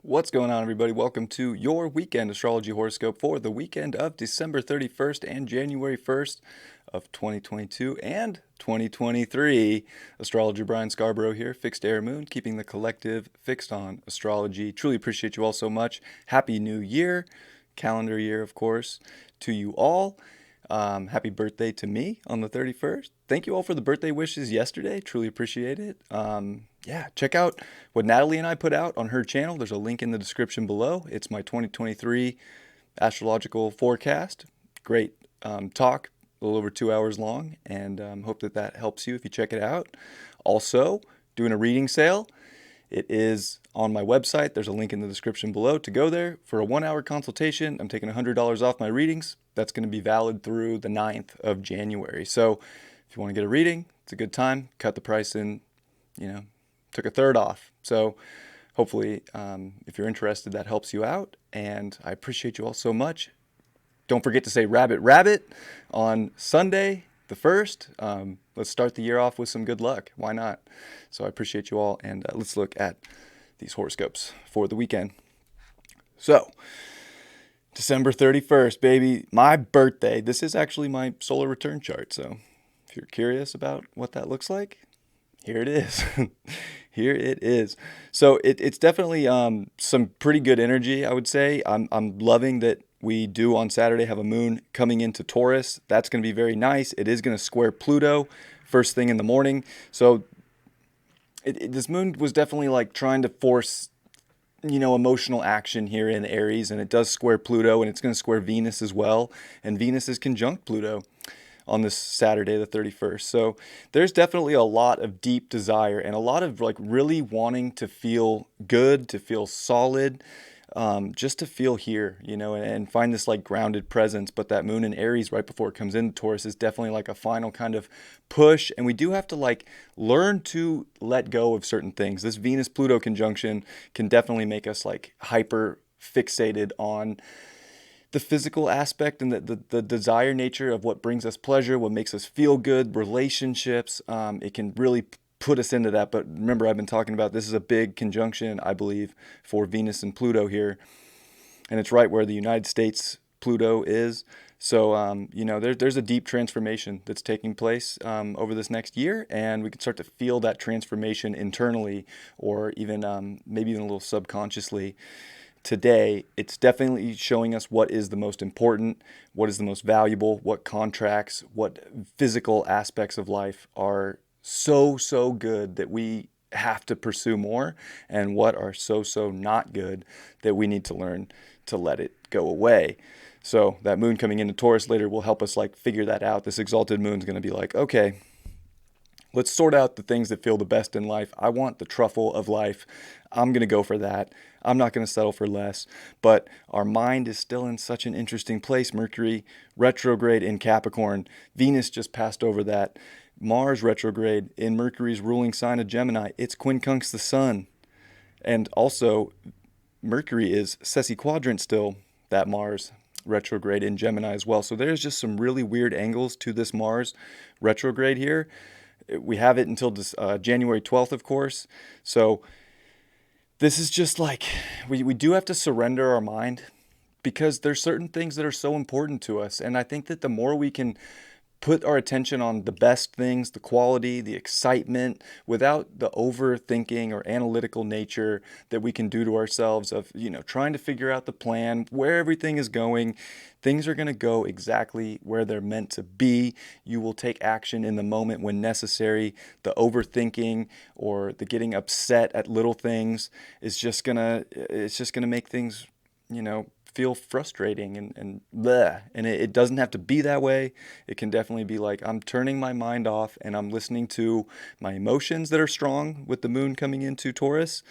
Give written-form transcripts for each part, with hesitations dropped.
What's going on, everybody? Welcome to your weekend astrology horoscope for the weekend of December 31st and January 1st of 2022 and 2023. Astrologer Brian Scarborough here, Fixed Air Moon, keeping the collective fixed on astrology. Truly appreciate you all so much. Happy New Year, calendar year, of course, to you all. Happy birthday to me on the 31st. Thank you all for the birthday wishes yesterday. Truly appreciate it. Check out what Natalie and I put out on her channel. There's a link in the description below. It's my 2023 astrological forecast. Great talk, a little over 2 hours long, and hope that helps you if you check it out. Also, doing a reading sale. It is on my website. There's a link in the description below to go there for a 1-hour consultation. I'm taking $100 off my readings. That's going to be valid through the 9th of January. So if you want to get a reading, it's a good time. Cut the price in, took a third off. So hopefully, if you're interested, that helps you out. And I appreciate you all so much. Don't forget to say rabbit, rabbit on Sunday, the 1st. Let's start the year off with some good luck. Why not? So I appreciate you all. And let's look at these horoscopes for the weekend. So December 31st, baby, my birthday. This is actually my solar return chart. So if you're curious about what that looks like, here it is. Here it is. So it's definitely some pretty good energy, I would say. I'm loving that we do on Saturday have a moon coming into Taurus. That's going to be very nice. It is going to square Pluto first thing in the morning. So this moon was definitely like trying to force emotional action here in Aries, and it does square Pluto, and it's going to square Venus as well. And Venus is conjunct Pluto on this Saturday, the 31st. So there's definitely a lot of deep desire and a lot of like really wanting to feel good, to feel solid, just to feel here, and find this like grounded presence. But that moon in Aries right before it comes into Taurus is definitely like a final kind of push. And we do have to like learn to let go of certain things. This Venus-Pluto conjunction can definitely make us like hyper fixated on the physical aspect and the desire nature of what brings us pleasure, what makes us feel good, relationships. It can really put us into that. But remember, I've been talking about this is a big conjunction, I believe, for Venus and Pluto here. And it's right where the United States Pluto is. So, there's a deep transformation that's taking place over this next year. And we can start to feel that transformation internally or even maybe even a little subconsciously. Today, it's definitely showing us what is the most important, what is the most valuable, what contracts, what physical aspects of life are so good that we have to pursue more, and what are so not good that we need to learn to let it go away. So that moon coming into Taurus later will help us like figure that out. This exalted moon is going to be like, okay, let's sort out the things that feel the best in life. I want the truffle of life. I'm going to go for that. I'm not going to settle for less. But our mind is still in such an interesting place. Mercury retrograde in Capricorn. Venus just passed over that. Mars retrograde in Mercury's ruling sign of Gemini. It's quincunx the sun. And also, Mercury is sesquiquadrant still, that Mars retrograde in Gemini as well. So there's just some really weird angles to this Mars retrograde here. We have it until January 12th, of course. So this is just like, we do have to surrender our mind because there's certain things that are so important to us. And I think that the more we can put our attention on the best things, the quality, the excitement, without the overthinking or analytical nature that we can do to ourselves of, trying to figure out the plan, where everything is going. Things are going to go exactly where they're meant to be. You will take action in the moment when necessary. The overthinking or the getting upset at little things is just gonna make things, feel frustrating and bleh. And it doesn't have to be that way. It can definitely be like, I'm turning my mind off and I'm listening to my emotions that are strong with the moon coming into Taurus,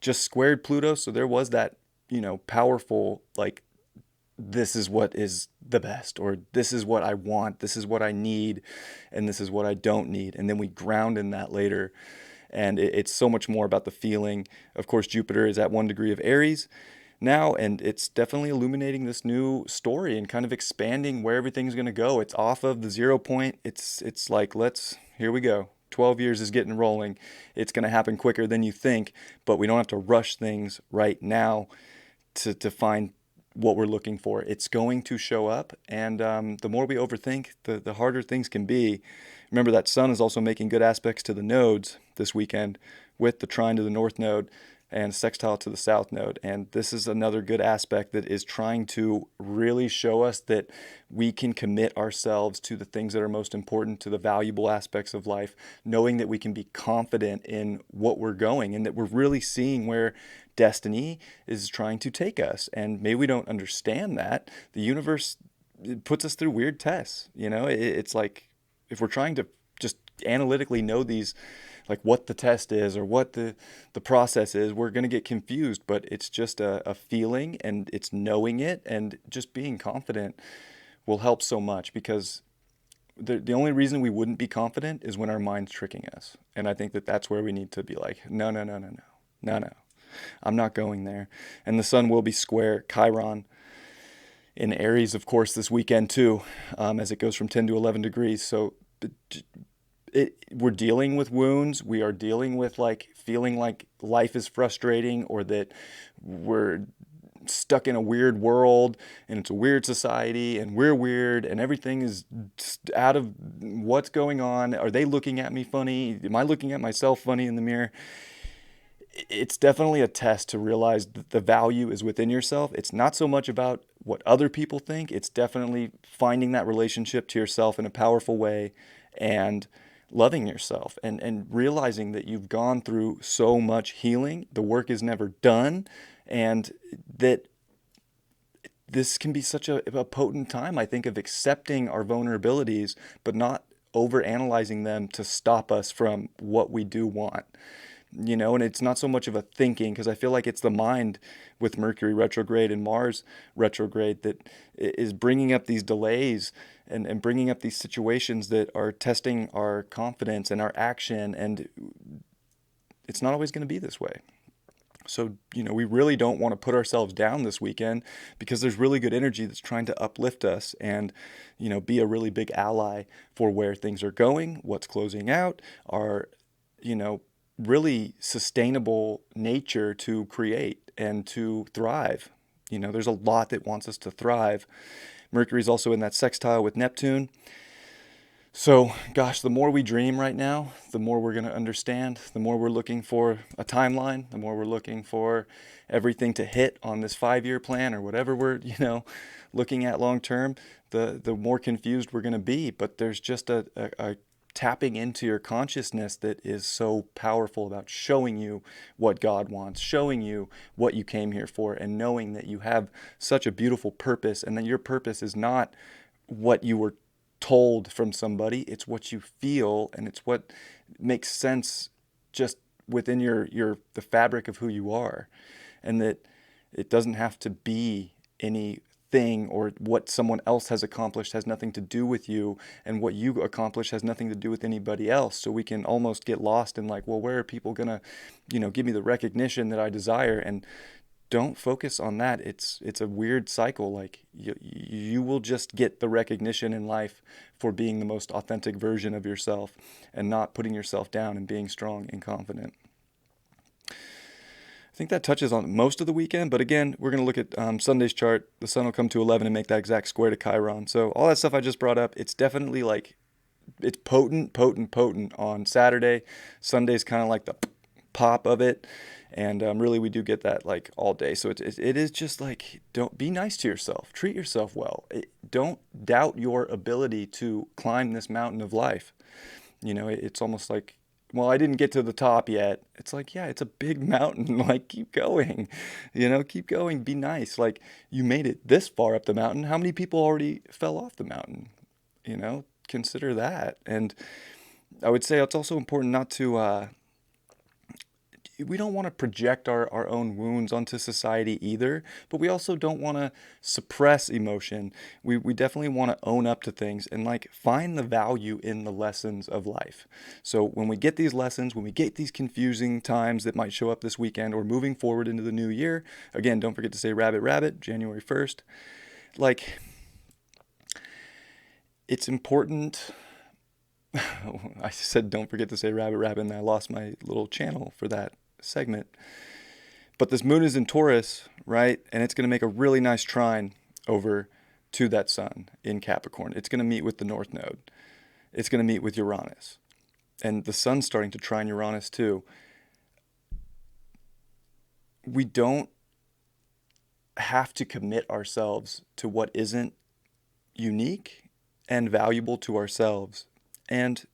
just squared Pluto. So there was that, powerful, like, this is what is the best, or this is what I want, this is what I need, and this is what I don't need. And then we ground in that later. And it's so much more about the feeling. Of course, Jupiter is at 1 degree of Aries now, and it's definitely illuminating this new story and kind of expanding where everything's going to go. It's off of the 0 point. It's like, here we go. 12 years is getting rolling. It's going to happen quicker than you think, but we don't have to rush things right now to find what we're looking for. It's going to show up, and the more we overthink, the harder things can be. Remember that Sun is also making good aspects to the nodes this weekend with the trine to the North node and sextile to the South node. And this is another good aspect that is trying to really show us that we can commit ourselves to the things that are most important, to the valuable aspects of life, knowing that we can be confident in what we're going and that we're really seeing where destiny is trying to take us. And maybe we don't understand that. The universe puts us through weird tests. It's like if we're trying to just analytically know these, like what the test is or what the process is, we're going to get confused. But it's just a feeling, and it's knowing it, and just being confident will help so much, because the only reason we wouldn't be confident is when our mind's tricking us. And I think that that's where we need to be like, no, no, no, no, no, no, no. I'm not going there. And the Sun will be square Chiron in Aries, of course, this weekend too, as it goes from 10 to 11 degrees. So we're dealing with wounds. We are dealing with like feeling like life is frustrating, or that we're stuck in a weird world and it's a weird society and we're weird and everything is just out of what's going on. Are they looking at me funny? Am I looking at myself funny in the mirror? It's definitely a test to realize that the value is within yourself. It's not so much about what other people think. It's definitely finding that relationship to yourself in a powerful way and loving yourself, and realizing that you've gone through so much healing. The work is never done, and that this can be such a potent time, I think, of accepting our vulnerabilities, but not over analyzing them to stop us from what we do want. And it's not so much of a thinking, because I feel like it's the mind with Mercury retrograde and Mars retrograde that is bringing up these delays and bringing up these situations that are testing our confidence and our action. And it's not always going to be this way. So, we really don't want to put ourselves down this weekend, because there's really good energy that's trying to uplift us and, be a really big ally for where things are going, what's closing out, our, really sustainable nature to create and to thrive. There's a lot that wants us to thrive. Mercury's also in that sextile with Neptune. So, gosh, the more we dream right now, the more we're going to understand, the more we're looking for a timeline, the more we're looking for everything to hit on this 5-year plan or whatever we're, looking at long term, the more confused we're going to be. But there's just a tapping into your consciousness that is so powerful about showing you what God wants, showing you what you came here for, and knowing that you have such a beautiful purpose, and that your purpose is not what you were told from somebody. It's what you feel, and it's what makes sense just within the fabric of who you are. And that it doesn't have to be anything, or what someone else has accomplished has nothing to do with you, and what you accomplish has nothing to do with anybody else. So we can almost get lost in like, well, where are people gonna give me the recognition that I desire? And don't focus on that. It's a weird cycle. Like you will just get the recognition in life for being the most authentic version of yourself, and not putting yourself down, and being strong and confident. I think that touches on most of the weekend, but again, we're going to look at Sunday's chart. The Sun will come to 11 and make that exact square to Chiron. So all that stuff I just brought up, it's definitely like, it's potent on Saturday. Sunday's kind of like the pop of it. And really, we do get that like all day. So it is just like, don't be nice to yourself. Treat yourself well. Don't doubt your ability to climb this mountain of life. It's almost like, well, I didn't get to the top yet. It's like, yeah, it's a big mountain. Like, keep going. Keep going. Be nice. Like, you made it this far up the mountain. How many people already fell off the mountain? Consider that. And I would say it's also important not to we don't want to project our own wounds onto society either, but we also don't want to suppress emotion. We definitely want to own up to things and like find the value in the lessons of life. So when we get these lessons, when we get these confusing times that might show up this weekend or moving forward into the new year, again, don't forget to say rabbit rabbit, January 1st. Like, it's important. I said don't forget to say rabbit rabbit, and I lost my little channel for that segment. But this moon is in Taurus, right? And it's going to make a really nice trine over to that sun in Capricorn. It's going to meet with the North Node. It's going to meet with Uranus. And the sun's starting to trine Uranus too. We don't have to commit ourselves to what isn't unique and valuable to ourselves. And,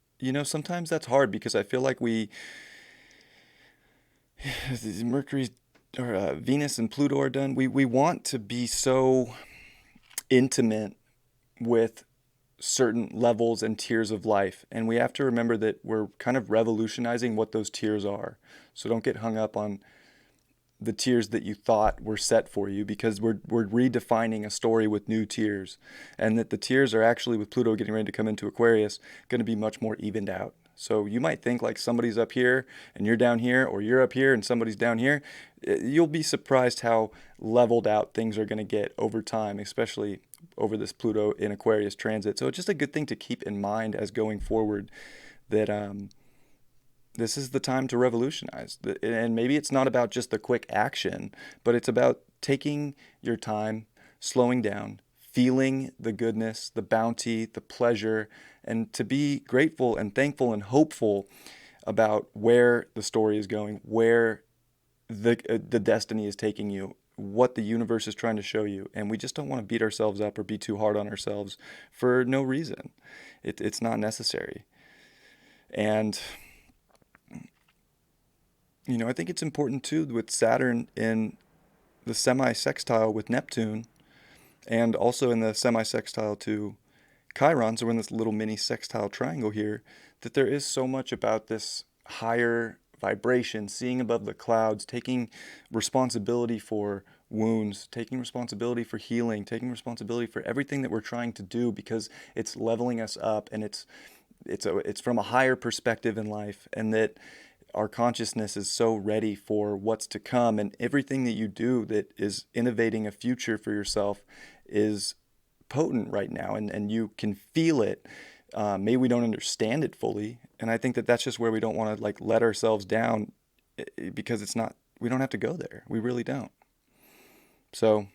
sometimes that's hard because I feel like Mercury or Venus and Pluto are done. We want to be so intimate with certain levels and tiers of life. And we have to remember that we're kind of revolutionizing what those tiers are. So don't get hung up on the tiers that you thought were set for you, because we're redefining a story with new tiers, and that the tiers are actually, with Pluto getting ready to come into Aquarius, going to be much more evened out. So you might think like somebody's up here and you're down here, or you're up here and somebody's down here. You'll be surprised how leveled out things are going to get over time, especially over this Pluto in Aquarius transit. So it's just a good thing to keep in mind as going forward, that this is the time to revolutionize. And maybe it's not about just the quick action, but it's about taking your time, slowing down, feeling the goodness, the bounty, the pleasure, and to be grateful and thankful and hopeful about where the story is going, where the destiny is taking you, what the universe is trying to show you. And we just don't want to beat ourselves up or be too hard on ourselves for no reason. It's not necessary. And I think it's important too with Saturn in the semi-sextile with Neptune, and also in the semi-sextile to Chiron, so we're in this little mini sextile triangle here, that there is so much about this higher vibration, seeing above the clouds, taking responsibility for wounds, taking responsibility for healing, taking responsibility for everything that we're trying to do, because it's leveling us up, and it's from a higher perspective in life, and that our consciousness is so ready for what's to come, and everything that you do that is innovating a future for yourself is potent right now, and you can feel it. Maybe we don't understand it fully, and I think that that's just where we don't want to like let ourselves down, because we don't have to go there. We really don't. So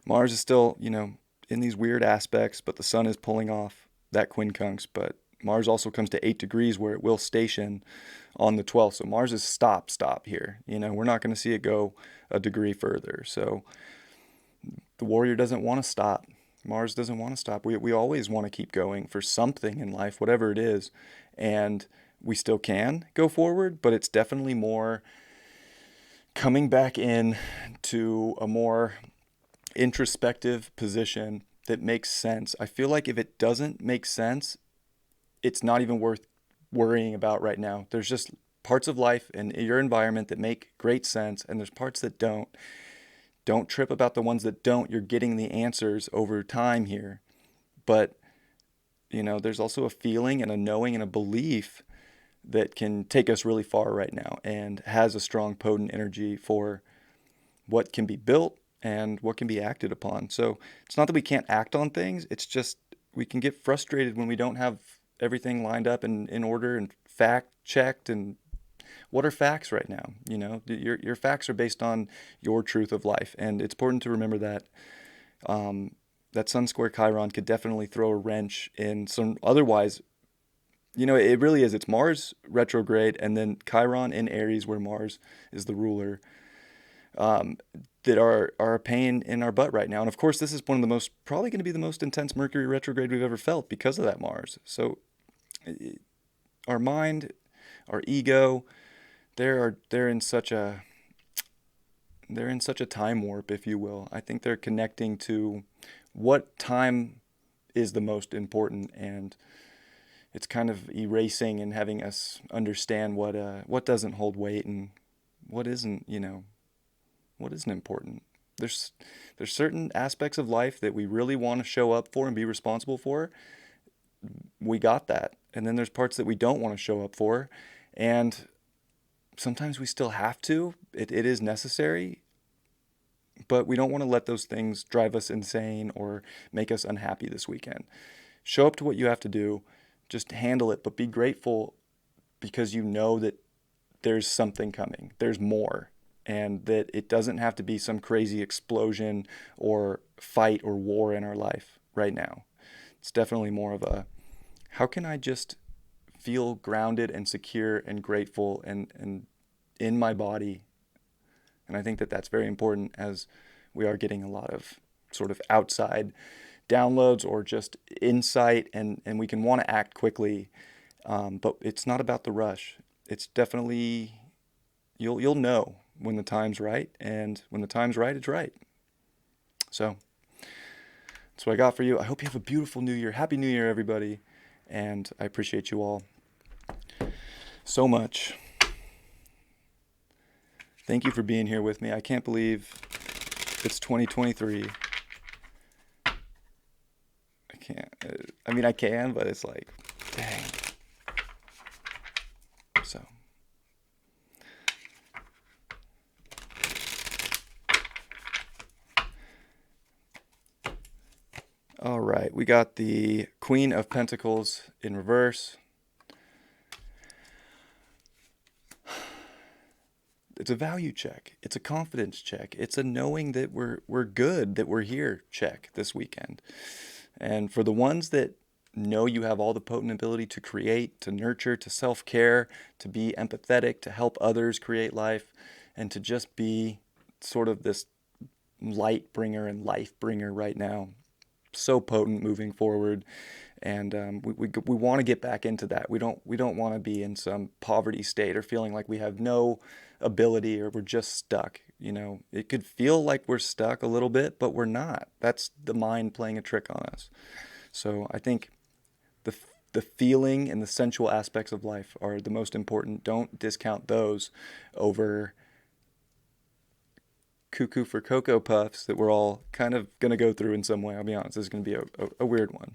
Mars is still, in these weird aspects, but the sun is pulling off that quincunx, but Mars also comes to 8 degrees where it will station on the 12th. So Mars is stop here. We're not going to see it go a degree further. So the warrior doesn't want to stop. Mars doesn't want to stop. We always want to keep going for something in life, whatever it is. And we still can go forward, but it's definitely more coming back in to a more introspective position that makes sense. I feel like if it doesn't make sense, it's not even worth worrying about right now. There's just parts of life and your environment that make great sense, and there's parts that don't. Don't trip about the ones that don't. You're getting the answers over time here. But, there's also a feeling and a knowing and a belief that can take us really far right now, and has a strong, potent energy for what can be built and what can be acted upon. So it's not that we can't act on things. It's just we can get frustrated when we don't have everything lined up and in order and fact checked. And what are facts right now? Your facts are based on your truth of life, and it's important to remember that that Sun square Chiron could definitely throw a wrench in some otherwise. It really is. It's Mars retrograde and then Chiron in Aries, where Mars is the ruler, that are a pain in our butt right now. And of course, this is probably going to be the most intense Mercury retrograde we've ever felt because of that Mars. So our mind, our ego, they're in such a time warp, if you will. I think they're connecting to what time is the most important, and it's kind of erasing and having us understand what doesn't hold weight and what isn't, what isn't important. There's there's certain aspects of life that we really want to show up for and be responsible for. We got that. And then there's parts that we don't want to show up for. And sometimes we still have to. It is necessary. But we don't want to let those things drive us insane or make us unhappy this weekend. Show up to what you have to do. Just handle it, but be grateful because you know that there's something coming. There's more. And that it doesn't have to be some crazy explosion or fight or war in our life right now. It's definitely more of a, how can I just feel grounded and secure and grateful and in my body? And I think that that's very important as we are getting a lot of sort of outside downloads or just insight, and we can want to act quickly, but it's not about the rush. It's definitely, you'll know when the time's right, and when the time's right, it's right. So that's what I got for you. I hope you have a beautiful new year. Happy New Year, everybody, and I appreciate you all so much. Thank you for being here with me. I can't believe it's 2023. I can't. I mean, I can, but it's like, dang. So. All right, we got the Queen of Pentacles in reverse. It's a value check. It's a confidence check. It's a knowing that we're good, that we're here check this weekend. And for the ones that know you have all the potent ability to create, to nurture, to self-care, to be empathetic, to help others create life, and to just be sort of this light bringer and life bringer right now. So potent moving forward. And we want to get back into that. We don't want to be in some poverty state or feeling like we have no ability or we're just stuck. It could feel like we're stuck a little bit, but we're not. That's the mind playing a trick on us. So I think the feeling and the sensual aspects of life are the most important. Don't discount those over cuckoo for Cocoa Puffs that we're all kind of going to go through in some way. I'll be honest, this is going to be a weird one.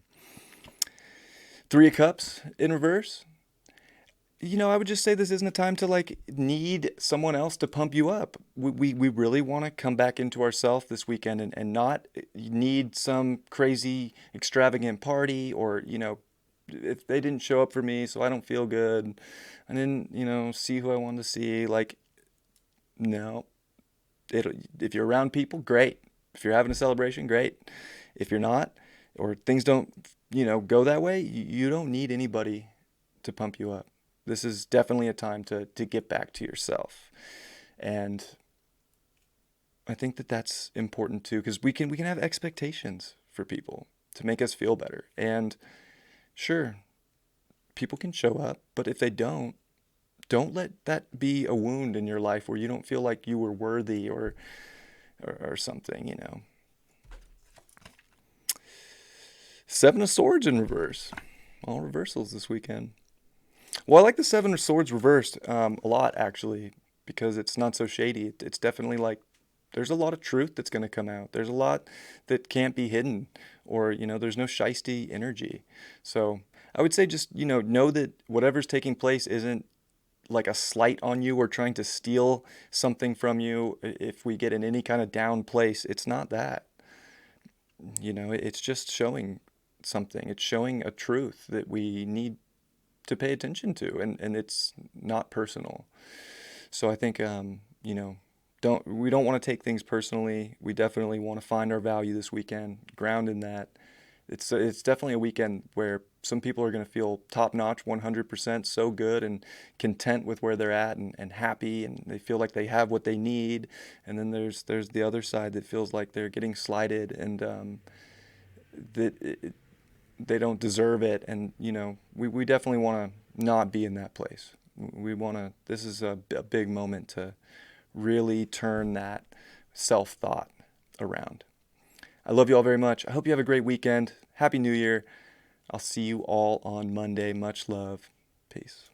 Three of Cups in reverse. I would just say this isn't a time to need someone else to pump you up. We really want to come back into ourselves this weekend and not need some crazy extravagant party or, if they didn't show up for me, so I don't feel good. I didn't, see who I wanted to see. No. If you're around people, great. If you're having a celebration, great. If you're not, or things don't, go that way, you don't need anybody to pump you up. This is definitely a time to get back to yourself. And I think that that's important too, because we can have expectations for people to make us feel better. And sure, people can show up, but if they don't let that be a wound in your life where you don't feel like you were worthy or something, Seven of Swords in reverse. All reversals this weekend. Well, I like the Seven of Swords reversed a lot, actually, because it's not so shady. It's definitely there's a lot of truth that's going to come out. There's a lot that can't be hidden, or, there's no shisty energy. So I would say just, know that whatever's taking place isn't like a slight on you or trying to steal something from you. If we get in any kind of down place, it's not that. It's just showing something. It's showing a truth that we need to pay attention to, and it's not personal. So I think, we don't want to take things personally. We definitely want to find our value this weekend, ground in that. It's definitely a weekend where some people are going to feel top-notch, 100%, so good and content with where they're at and happy, and they feel like they have what they need. And then there's the other side that feels like they're getting slighted and they don't deserve it. And, we definitely want to not be in that place. This is a big moment to really turn that self-thought around. I love you all very much. I hope you have a great weekend. Happy New Year. I'll see you all on Monday. Much love. Peace.